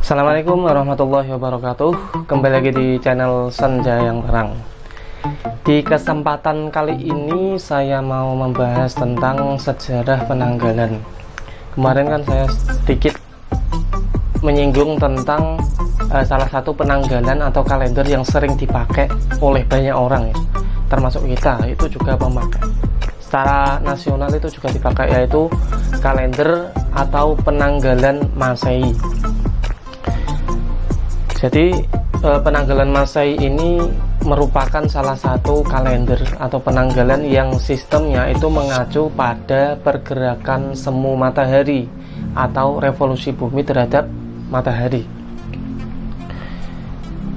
Assalamualaikum warahmatullahi wabarakatuh. Kembali lagi di channel Senja yang Terang. Di kesempatan kali ini saya mau membahas tentang sejarah penanggalan. Kemarin kan saya sedikit menyinggung tentang salah satu penanggalan atau kalender yang sering dipakai oleh banyak orang ya, termasuk kita itu juga pemakai. Secara nasional itu juga dipakai, yaitu kalender atau penanggalan Masehi. Jadi penanggalan Masehi ini merupakan salah satu kalender atau penanggalan yang sistemnya itu mengacu pada pergerakan semu matahari atau revolusi bumi terhadap matahari.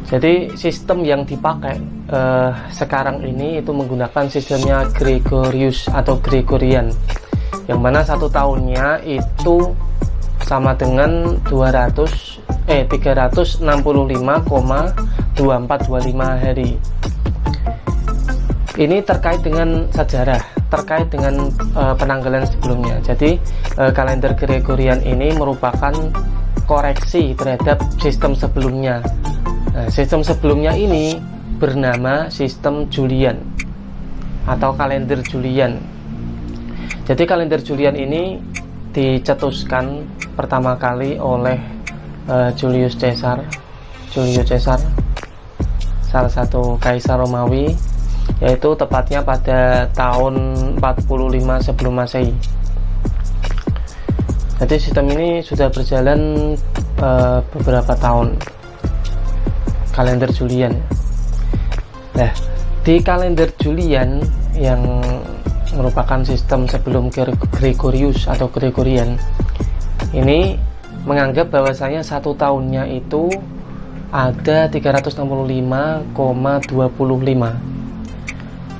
Jadi sistem yang dipakai sekarang ini itu menggunakan sistemnya Gregorius atau Gregorian, yang mana satu tahunnya itu sama dengan 365,2425 hari. Ini terkait dengan sejarah, terkait dengan penanggalan sebelumnya. Jadi kalender Gregorian ini merupakan koreksi terhadap sistem sebelumnya. Nah, sistem sebelumnya ini bernama sistem Julian atau kalender Julian. Jadi kalender Julian ini dicetuskan pertama kali oleh Julius Caesar, salah satu kaisar Romawi, yaitu tepatnya pada tahun 45 sebelum Masehi. Jadi sistem ini sudah berjalan beberapa tahun, kalender Julian. Nah, di kalender Julian yang merupakan sistem sebelum Gregorius atau Gregorian ini menganggap bahwasanya satu tahunnya itu ada 365,25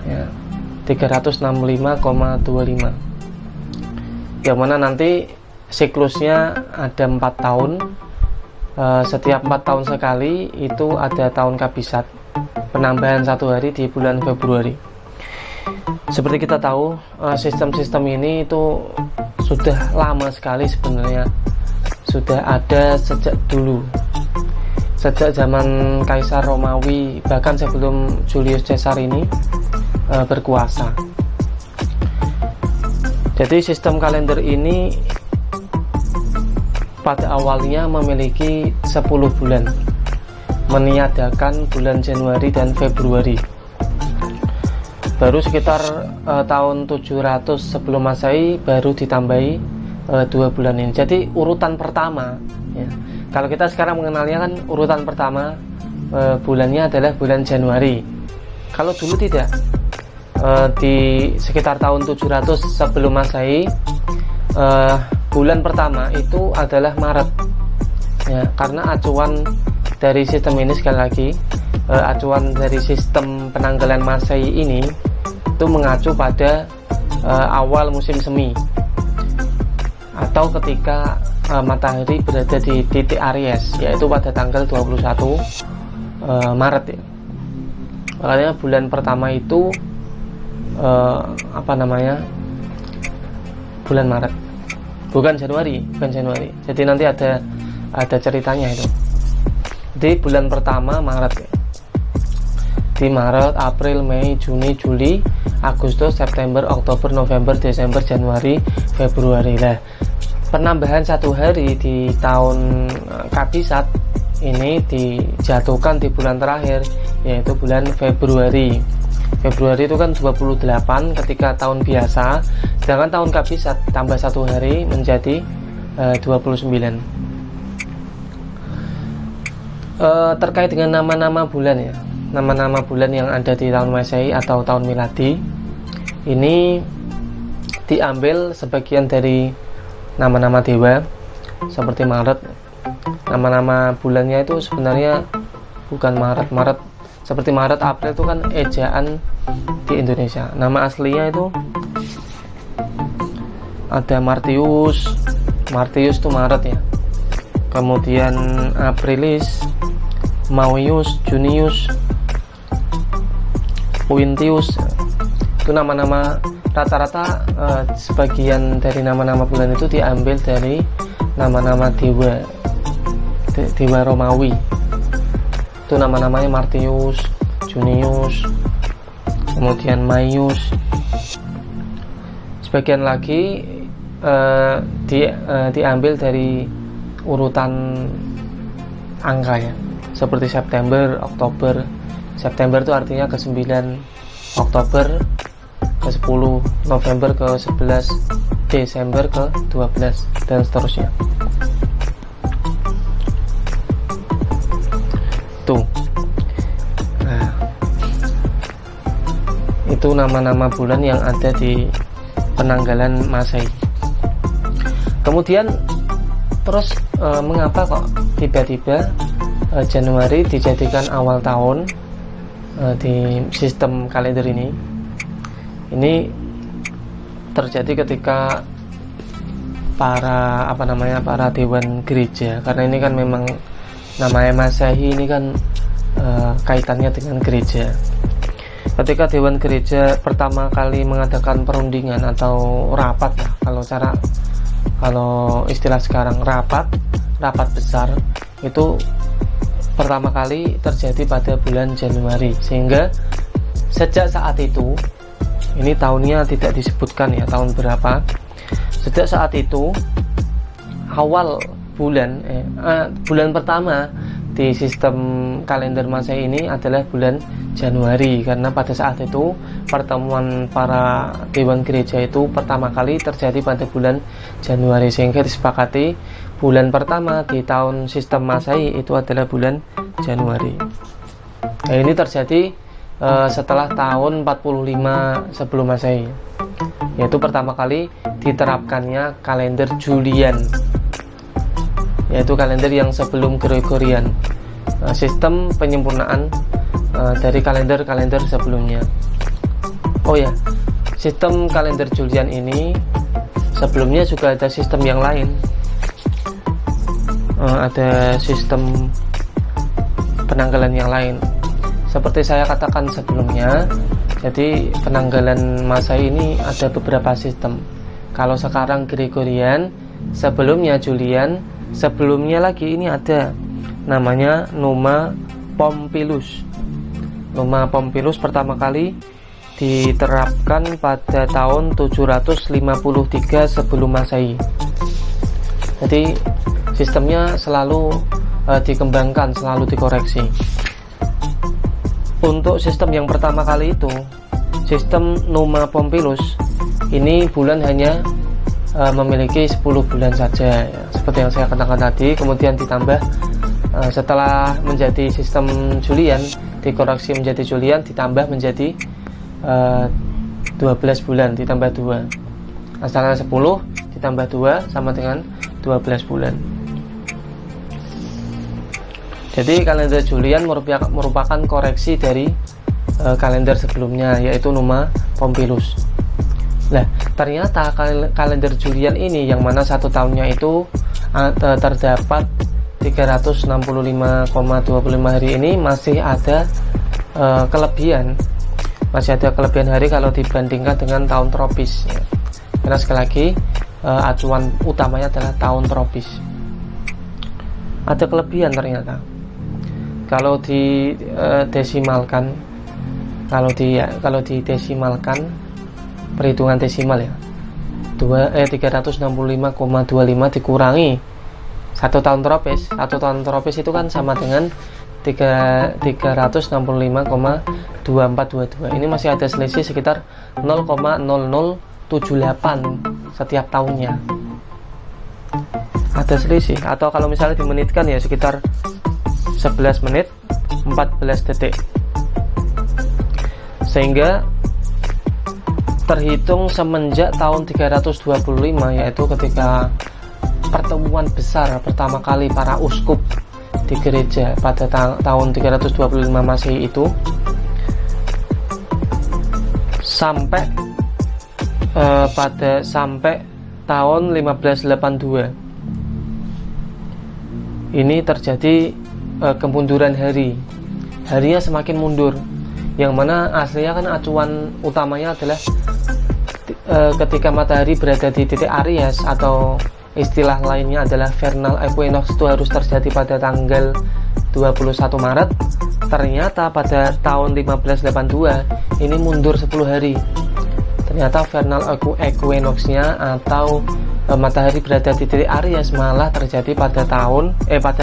ya, 365,25, yang mana nanti siklusnya ada 4 tahun. Setiap 4 tahun sekali itu ada tahun kabisat, penambahan 1 hari di bulan Februari. Seperti kita tahu, sistem-sistem ini itu sudah lama sekali sebenarnya, sudah ada sejak dulu, sejak zaman Kaisar Romawi, bahkan sebelum Julius Caesar ini berkuasa. Jadi sistem kalender ini pada awalnya memiliki 10 bulan, meniadakan bulan Januari dan Februari. Baru sekitar tahun 700 sebelum Masehi baru ditambahi 2 bulan ini. Jadi urutan pertama ya, kalau kita sekarang mengenalnya kan urutan pertama bulannya adalah bulan Januari. Kalau dulu tidak, di sekitar tahun 700 sebelum Masehi bulan pertama itu adalah Maret ya, karena acuan dari sistem ini, sekali lagi acuan dari sistem penanggalan Masehi ini itu mengacu pada awal musim semi atau ketika matahari berada di titik Aries, yaitu pada tanggal 21 Maret ya. Makanya bulan pertama itu bulan Maret, bukan Januari. Jadi nanti ada ceritanya itu. Di bulan pertama Maret ya. Di Maret, April, Mei, Juni, Juli, Agustus, September, Oktober, November, Desember, Januari, Februari. Nah, penambahan 1 hari di tahun kabisat ini dijatuhkan di bulan terakhir, yaitu bulan Februari. Februari itu kan 28 ketika tahun biasa, sedangkan tahun kabisat tambah 1 hari menjadi 29. Terkait dengan nama-nama bulan ya, nama-nama bulan yang ada di tahun Masehi atau tahun miladi ini diambil sebagian dari nama-nama dewa seperti Maret. Nama-nama bulannya itu sebenarnya bukan Maret seperti Maret, April itu kan ejaan di Indonesia. Nama aslinya itu ada Martius itu Maret ya, kemudian Aprilis, Mauius, Junius, Quintius. Itu nama-nama rata-rata, sebagian dari nama-nama bulan itu diambil dari nama-nama dewa. dewa Romawi. Itu nama-namanya Martius, Junius, kemudian Maius. Sebagian lagi diambil dari urutan angka ya, seperti September, Oktober. September itu artinya ke-9, Oktober ke-10, November ke-11, Desember ke-12, dan seterusnya. Tuh. Nah, itu nama-nama bulan yang ada di penanggalan Masehi. Kemudian terus mengapa kok tiba-tiba Januari dijadikan awal tahun di sistem kalender ini? Ini terjadi ketika para dewan gereja, karena ini kan memang namanya Masehi ini kan kaitannya dengan gereja. Ketika dewan gereja pertama kali mengadakan perundingan atau rapat lah, kalau istilah sekarang rapat besar, itu pertama kali terjadi pada bulan Januari. Sehingga sejak saat itu, ini tahunnya tidak disebutkan ya tahun berapa, sejak saat itu awal bulan pertama di sistem kalender Masehi ini adalah bulan Januari, karena pada saat itu pertemuan para dewan gereja itu pertama kali terjadi pada bulan Januari, sehingga disepakati bulan pertama di tahun sistem Masehi itu adalah bulan Januari. Nah, ini terjadi setelah tahun 45 sebelum Masehi, yaitu pertama kali diterapkannya kalender Julian, yaitu kalender yang sebelum Gregorian, sistem penyempurnaan dari kalender-kalender sebelumnya. Oh ya, sistem kalender Julian ini sebelumnya juga ada sistem yang lain, ada sistem penanggalan yang lain. Seperti saya katakan sebelumnya, jadi penanggalan Masehi ini ada beberapa sistem. Kalau sekarang Gregorian, sebelumnya Julian, sebelumnya lagi ini ada namanya Numa Pompilius. Numa Pompilius pertama kali diterapkan pada tahun 753 sebelum Masehi. Jadi sistemnya selalu dikembangkan, selalu dikoreksi. Untuk sistem yang pertama kali itu, sistem Numa Pompilius, ini bulan hanya memiliki 10 bulan saja ya, seperti yang saya katakan tadi. Kemudian ditambah setelah menjadi sistem Julian, dikoreksi menjadi Julian, ditambah menjadi 12 bulan, ditambah 2. Asalnya 10 ditambah 2 sama dengan 12 bulan. Jadi kalender Julian merupakan koreksi dari kalender sebelumnya, yaitu Numa Pompilius. Nah, ternyata kalender Julian ini yang mana satu tahunnya itu terdapat 365,25 hari ini masih ada kelebihan hari kalau dibandingkan dengan tahun tropis ya. Karena sekali lagi acuan utamanya adalah tahun tropis. Ada kelebihan ternyata. Kalau didesimalkan, kalau didesimalkan perhitungan desimal ya, 365,25 dikurangi satu tahun tropis itu kan sama dengan 365,2422. Ini masih ada selisih sekitar 0,0078 setiap tahunnya. Ada selisih, atau kalau misalnya dimenitkan ya sekitar 11 menit 14 detik. Sehingga terhitung semenjak tahun 325, yaitu ketika pertemuan besar pertama kali para uskup di gereja pada tahun 325 Masehi itu, sampai tahun 1582 ini terjadi kemunduran harinya semakin mundur, yang mana aslinya kan acuan utamanya adalah ketika matahari berada di titik Aries atau istilah lainnya adalah vernal equinox itu harus terjadi pada tanggal 21 Maret. Ternyata pada tahun 1582 ini mundur 10 hari. Ternyata vernal equinox-nya atau matahari berada di titik Aries malah terjadi pada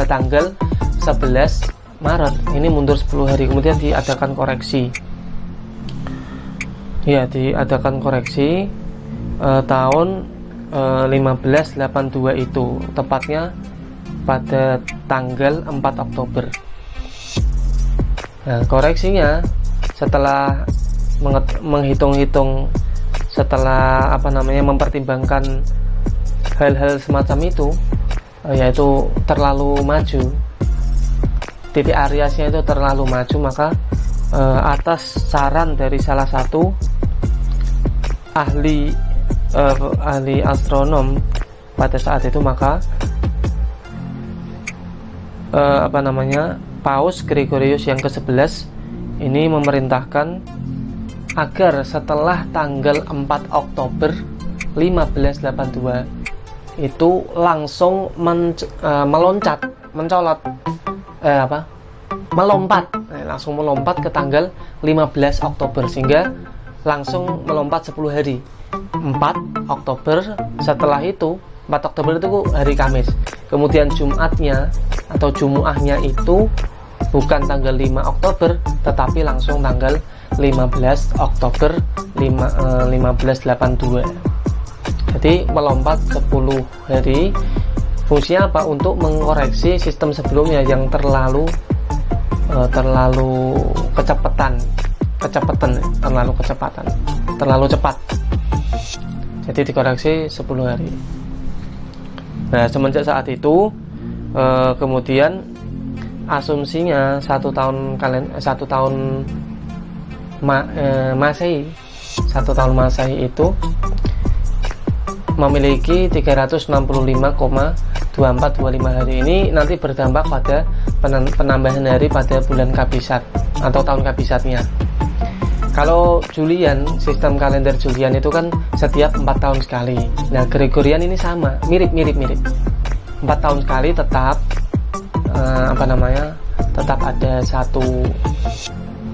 tanggal 11 Maret. Ini mundur 10 hari. Kemudian diadakan koreksi. Ya, diadakan koreksi tahun 1582 itu, tepatnya pada tanggal 4 Oktober. Nah, koreksinya setelah menghitung-hitung, setelah mempertimbangkan hal-hal semacam itu, yaitu terlalu maju, titik Ariasnya itu terlalu maju, maka atas saran dari salah satu ahli astronom pada saat itu, maka Paus Gregorius yang ke-11 ini memerintahkan agar setelah tanggal 4 Oktober 1582 itu langsung melompat ke tanggal 15 Oktober, sehingga langsung melompat 10 hari. 4 Oktober, setelah itu 4 Oktober itu hari Kamis, kemudian Jumatnya atau Jumuahnya itu bukan tanggal 5 Oktober tetapi langsung tanggal 15 Oktober 1582. Jadi melompat 10 hari. Fungsinya apa? Untuk mengoreksi sistem sebelumnya yang terlalu cepat. Jadi dikoreksi 10 hari. Nah, semenjak saat itu kemudian asumsinya 1 tahun Masehi itu memiliki 365,2425 hari. Ini nanti berdampak pada penambahan hari pada bulan Kabisat atau tahun Kabisatnya. Kalau Julian, sistem kalender Julian itu kan setiap 4 tahun sekali. Nah, Gregorian ini sama, mirip. 4 tahun sekali tetap tetap ada 1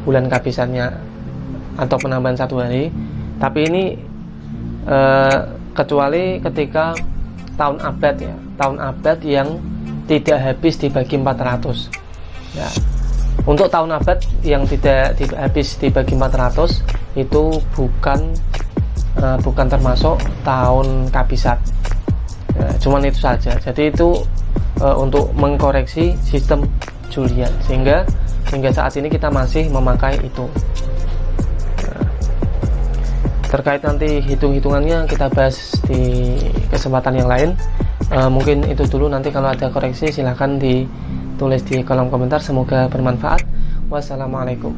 bulan Kabisatnya atau penambahan 1 hari. Tapi ini kecuali ketika tahun abad yang tidak habis dibagi 400. Ya. Untuk tahun abad yang tidak habis dibagi 400 itu bukan termasuk tahun Kabisat. Ya, cuman itu saja. Jadi itu untuk mengkoreksi sistem Julian, sehingga saat ini kita masih memakai itu. Terkait nanti hitung-hitungannya kita bahas di kesempatan yang lain. Mungkin itu dulu, nanti kalau ada koreksi silahkan ditulis di kolom komentar. Semoga bermanfaat. Wassalamualaikum.